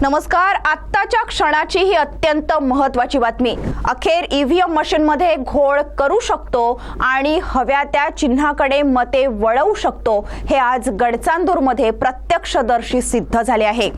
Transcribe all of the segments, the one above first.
नमस्कार. आत्ताच्या क्षणाची ही अत्यंत महत्त्वाची बातमी. अखेर ईव्हीएम मशीनमध्ये घोळ करू शकतो आणि हव्या त्या चिन्हाकडे मते वळवू शकतो हे आज गडचांदूरमध्ये प्रत्यक्षदर्शी सिद्ध झाले आहे.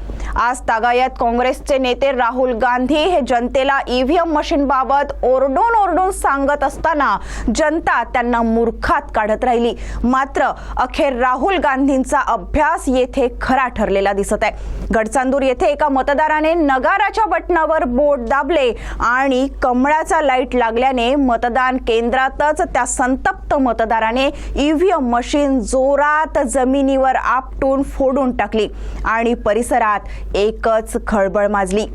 आज तागायत काँग्रेसचे नेते राहुल गांधी हे जनतेला ईव्हीएम मशीनबाबत ओरडून सांगत असताना जनता त्यांना मूर्खात काढत राहिली. मात्र अखेर राहुल गांधींचा अभ्यास येथे खरा ठरलेला दिसत आहे. गडचांदूर येथे एका मतदाराने नगाराच्या बटनावर बोट दाबले आणि कमळाचा लाईट लागल्याने मतदान केंद्रातच त्या संतप्त मतदाराने ईव्हीएम मशीन जोरात जमिनीवर आपटून फोडून टाकली आणि परिसरात एकच खळबळ माजली.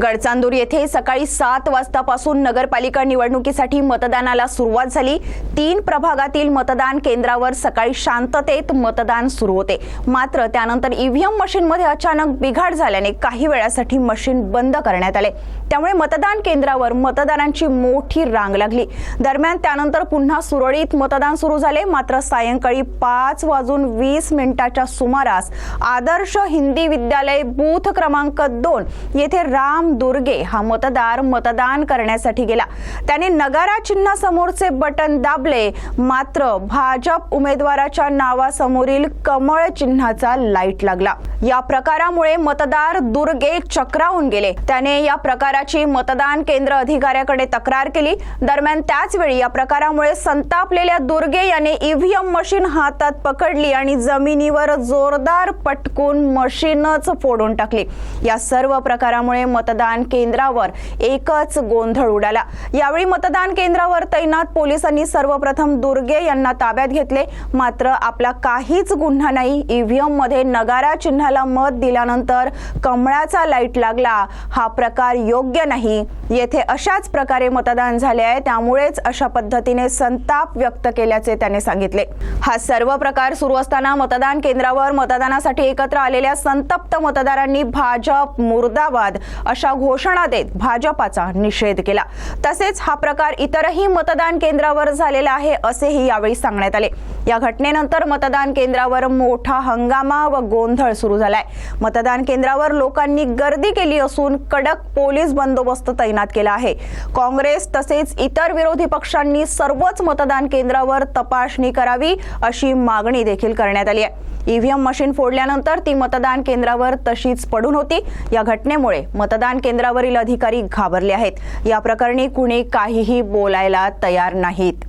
गडचांदूर येथे सकाळी 7 वाजतापासून नगरपालिका निवडणुकीसाठी मतदानाला सुरुवात झाली. 3 प्रभागातील मतदान केंद्रावर सकाळी शांततेत मतदान सुरू होते. मात्र त्यानंतर ईव्हीएम मशीनमध्ये अचानक बिघाड झाल्याने काही वेळासाठी मशीन बंद करण्यात आले. त्यामुळे मतदान केंद्रावर मतदारांची मोठी रांग लागली. दरम्यान त्यानंतर पुन्हा सुरळीत मतदान सुरू झाले. मात्र सायंकाळी 5:20 सुमारास आदर्श हिंदी विद्यालय बूथ क्रमांक 2 येथे राम दुर्गे हा मतदार मतदान करण्यासाठी गेला. त्याने नगारा चिन्हासमोरचे बटन दाबले. मात्र भाजप उमेदवाराच्या नावासमोरील कमळ चिन्हाचा लाईट लागला. या प्रकारामुळे मतदार दुर्गे चक्रावून गेले. त्याने या प्रकाराची मतदान केंद्र अधिकाऱ्याकडे तक्रार केली. दरम्यान त्याच वेळी या प्रकारामुळे संतापलेल्या दुर्गे याने ईव्हीएम मशीन हातात पकडली आणि जमिनीवर जोरदार पटकून मशीनच फोडून टाकली. या सर्व प्रकारामुळे मतदान केंद्रावर एकच गोंधळ उडाला. यावेळी मतदान केंद्रावर तैनात पोलिसांनी सर्वप्रथम दुर्गे यांना ताब्यात घेतले. मात्र आपला काहीच गुन्हा नाही, ईव्हीएम मध्ये नगारा चिन्हाला मत दिल्यानंतर कमळाचा लाईट लागला, हा प्रकार योग्य नाही. येथे अशाच प्रकारे मतदान झाले आहे, त्यामुळेच अशा पद्धतीने संताप व्यक्त केल्याचे त्याने सांगितले. हा सर्व प्रकार सुरू असताना मतदान केंद्रावर मतदानासाठी एकत्र आलेल्या संतप्त मतदारांनी भाजप मुर्दाबाद अशा घोषणा देत भाजपाचा निषेध केला. तसेच हा प्रकार इतरही मतदान केंद्रावर झालेला आहे असेही यावेळी सांगण्यात आले. या घटनेनंतर मतदान केंद्रावर मोठा हंगामा व गोंधळ सुरू झालाय. मतदान केंद्रावर लोकांनी गर्दी केली असून कडक पोलीस बंदोबस्त तैनात केला आहे. काँग्रेस तसेच इतर विरोधी पक्षांनी सर्वच मतदान केंद्रावर तपासणी करावी अशी मागणी देखील करण्यात आली आहे. ईव्हीएम मशीन फोडल्यानंतर ती मतदान केंद्रावर तशीच पडून होती. या घटनेमुळे मतदान केंद्रावरील अधिकारी घाबरले आहेत. या प्रकरणी कुणी काहीही बोलायला तयार नाहीत.